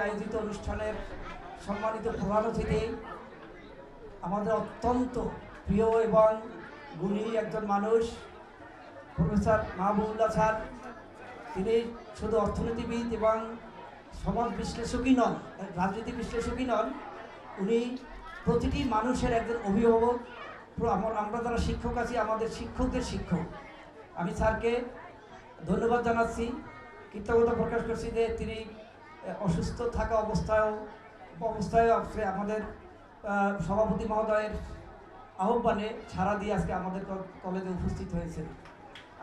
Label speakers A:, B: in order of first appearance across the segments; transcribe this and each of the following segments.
A: আয়োজিত অনুষ্ঠানের সম্মানিত প্রধান অতিথি, আমাদের অত্যন্ত প্রিয় এবং গুণী একজন মানুষ প্রফেসর মাহবুবুল্লাহ স্যার। তিনি শুধু অর্থনীতিবিদ এবং সমাজ বিশ্লেষকই নন, রাজনীতি বিশ্লেষকই নন, উনি প্রতিটি মানুষের একজন অভিভাবক। আমরা যারা শিক্ষক আছি, আমাদের শিক্ষকদের শিক্ষক। আমি স্যারকে ধন্যবাদ জানাচ্ছি, কৃতজ্ঞতা প্রকাশ করছি যে তিনি অসুস্থ থাকা অবস্থায় আমাদের সভাপতি মহোদয়ের আহ্বানে সাড়া দিয়ে আজকে আমাদের কলেজে উপস্থিত হয়েছেন।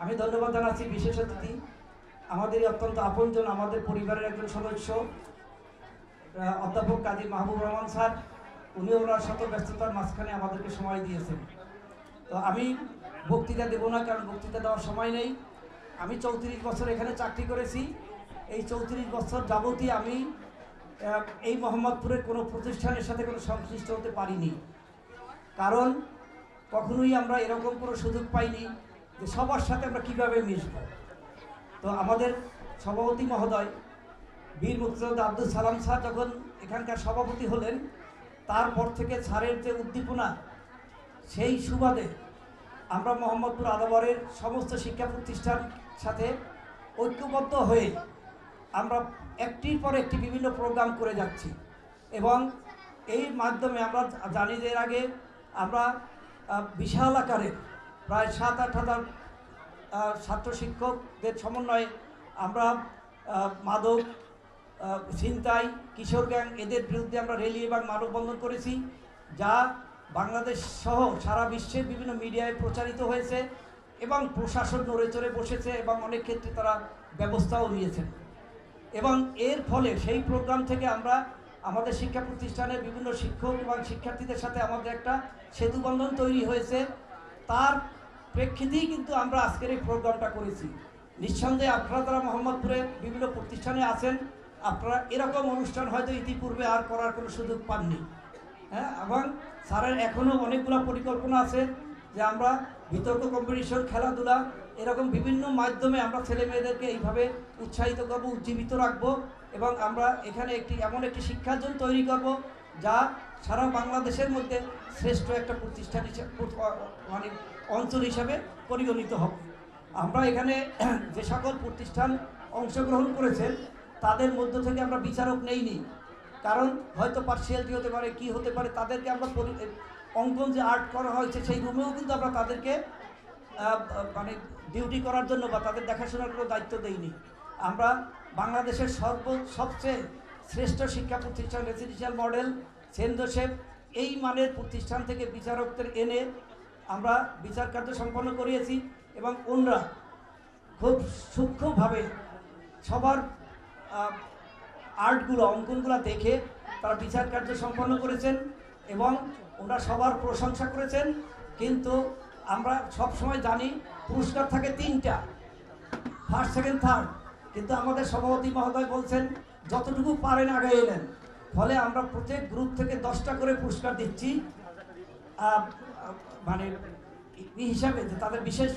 A: আমি ধন্যবাদ জানাচ্ছি বিশেষ অতিথি, আমাদের অত্যন্ত আপনজন, আমাদের পরিবারের একজন সদস্য অধ্যাপক কাজী মাহবুব রহমান স্যার। উনি ওনার শত ব্যস্ততার মাঝখানে আমাদেরকে সময় দিয়েছেন। তো আমি বক্তৃতা দেব না, কারণ বক্তৃতা দেওয়ার সময় নেই। আমি 34 বছর এখানে চাকরি করেছি। এই 34 বছর যাবতীয় আমি এই মোহাম্মদপুরের কোনো প্রতিষ্ঠানের সাথে কোনো সংশ্লিষ্ট হতে পারিনি, কারণ কখনোই আমরা এরকম কোনো সুযোগ পাইনি যে সবার সাথে আমরা কীভাবে মিশব। তো আমাদের সভাপতি মহোদয় বীর মুক্তিযোদ্ধা আব্দুল সালাম স্যার যখন এখানকার সভাপতি হলেন, তারপর থেকে স্যারের যে উদ্দীপনা, সেই সুবাদে আমরা মোহাম্মদপুর আদাবরের সমস্ত শিক্ষা প্রতিষ্ঠান সাথে ঐক্যবদ্ধ হয়ে আমরা একটির পর একটি বিভিন্ন প্রোগ্রাম করে যাচ্ছি। এবং এই মাধ্যমে আমরা জানি যে এর আগে আমরা বিশাল আকারে প্রায় 7-8 হাজার ছাত্র শিক্ষকদের সমন্বয়ে আমরা মাদক, ছিনতাই, কিশোর গ্যাং এদের বিরুদ্ধে আমরা র্যালি এবং মানববন্ধন করেছি, যা বাংলাদেশ সহ সারা বিশ্বের বিভিন্ন মিডিয়ায় প্রচারিত হয়েছে এবং প্রশাসন নড়ে চড়ে বসেছে এবং অনেক ক্ষেত্রে তারা ব্যবস্থাও নিয়েছেন। এবং এর ফলে সেই প্রোগ্রাম থেকে আমরা আমাদের শিক্ষা প্রতিষ্ঠানের বিভিন্ন শিক্ষক এবং শিক্ষার্থীদের সাথে আমাদের একটা সেতুবন্ধন তৈরি হয়েছে। তার প্রেক্ষিতেই কিন্তু আমরা আজকের এই প্রোগ্রামটা করেছি। নিঃসন্দেহে আপনারা যারা মোহাম্মদপুরে বিভিন্ন প্রতিষ্ঠানে আছেন, আপনারা এরকম অনুষ্ঠান হয়তো ইতিপূর্বে আর করার কোনো সুযোগ পাননি। হ্যাঁ, এবং স্যারের এখনও অনেকগুলো পরিকল্পনা আছে যে আমরা বিতর্ক কম্পিটিশন, খেলাধুলা, এরকম বিভিন্ন মাধ্যমে আমরা ছেলে মেয়েদেরকে এইভাবে উৎসাহিত করব, উজ্জীবিত রাখবো এবং আমরা এখানে এমন একটি শিক্ষার্জন তৈরি করব যা সারা বাংলাদেশের মধ্যে শ্রেষ্ঠ একটা প্রতিষ্ঠান হিসেবে, মানে অঞ্চল হিসাবে পরিগণিত হবে। আমরা এখানে যে সকল প্রতিষ্ঠান অংশগ্রহণ করেছেন তাদের মধ্য থেকে আমরা বিচারক নেইনি, কারণ হয়তো পার্সিয়ালিটি হতে পারে, কি হতে পারে, তাদেরকে আমরা অঙ্কন যে আর্ট করা হয়েছে সেই রুমেও কিন্তু আমরা তাদেরকে মানে ডিউটি করার জন্য বা তাদের দেখাশোনার কোনো দায়িত্ব দেইনি। আমরা বাংলাদেশের সবচেয়ে শ্রেষ্ঠ শিক্ষা প্রতিষ্ঠান রেসিডেন্সিয়াল মডেল সেন্ট জোসেফ এই মানের প্রতিষ্ঠান থেকে বিচারকদের এনে আমরা বিচার কার্য সম্পন্ন করিয়েছি এবং ওনারা খুব সূক্ষ্মভাবে সবার আর্টগুলো, অঙ্কনগুলো দেখে তারা বিচার কার্য সম্পন্ন করেছেন এবং ওনারা সবার প্রশংসা করেছেন। কিন্তু আমরা সব সময় জানি পুরস্কার থাকে 3টা, ফার্স্ট, সেকেন্ড, থার্ড, কিন্তু আমাদের সভাপতি মহোদয় বলছেন যতটুকু পারেন আগে এলেন। ফলে আমরা প্রত্যেক গ্রুপ থেকে 10টা করে পুরস্কার দিচ্ছি, মানে হিসাবে যে তাদের বিশেষ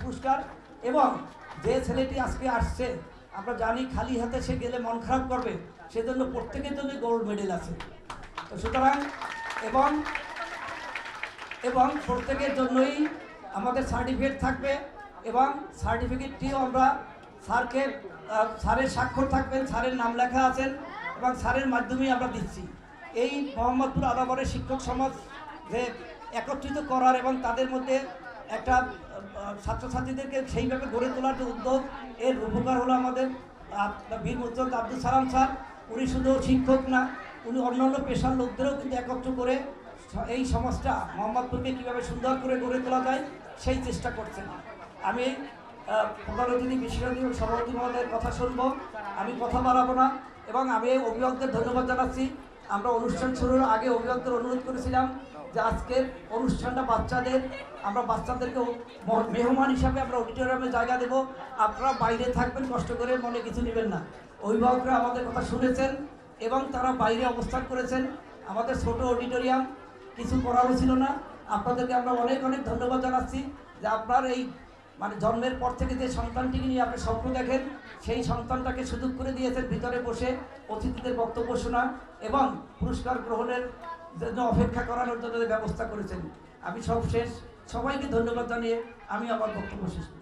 A: পুরস্কার। এবং যে ছেলেটি আজকে আসছে, আমরা জানি খালি হাতে সে গেলে মন খারাপ করবে, সেজন্য প্রত্যেকের জন্য গোল্ড মেডেল আছে। তো সুতরাং এবং প্রত্যেকের জন্যই আমাদের সার্টিফিকেট থাকবে এবং সার্টিফিকেটটিও আমরা স্যারের স্বাক্ষর থাকবেন, স্যারের নাম লেখা আছেন এবং স্যারের মাধ্যমেই আমরা দিচ্ছি। এই মোহাম্মদপুর আদাবরের শিক্ষক সমাজ যে একত্রিত করার এবং তাদের মধ্যে একটা ছাত্রছাত্রীদেরকে সেইভাবে গড়ে তোলার যে উদ্যোগ, এর উপকার হলো আমাদের বীর মুক্তিযোদ্ধা আব্দুল সালাম স্যার। উনি শুধু শিক্ষক না, উনি অন্যান্য পেশার লোকদেরও কিন্তু একত্র করে এই সমাজটা, মোহাম্মদপুরকে কীভাবে সুন্দর করে গড়ে তোলা যায় সেই চেষ্টা করছেন। আমি প্রধান অতিথি বিশেষ অতিথি সভাপতি মহোদয়ের কথা শুনবো, আমি কথা বাড়াবো না এবং আমি অভিভাবকদের ধন্যবাদ জানাচ্ছি। আমরা অনুষ্ঠান শুরুর আগে অভিভাবকদের অনুরোধ করেছিলাম যে আজকের অনুষ্ঠানটা আমরা বাচ্চাদেরকে মেহমান হিসাবে আমরা অডিটোরিয়ামে জায়গা দেব, আপনারা বাইরে থাকবেন, কষ্ট করে মনে কিছু নেবেন না। অভিভাবকরা আমাদের কথা শুনেছেন এবং তারা বাইরে অবস্থান করেছেন। আমাদের ছোট অডিটোরিয়াম, কিছু করারও ছিল না। আপনাদেরকে আমরা অনেক অনেক ধন্যবাদ জানাচ্ছি যে আপনার এই মানে জন্মের পর থেকে যে সন্তানটিকে নিয়ে আপনি স্বপ্ন দেখেন, সেই সন্তানটাকে সুযোগ করে দিয়েছেন ভিতরে বসে অতিথিদের বক্তব্য শোনা এবং পুরস্কার গ্রহণের জন্য অপেক্ষা করানোর জন্য ব্যবস্থা করেছেন। আমি সব শেষ, সবাইকে ধন্যবাদ জানিয়ে আমি আমার বক্তব্য শেষ করি।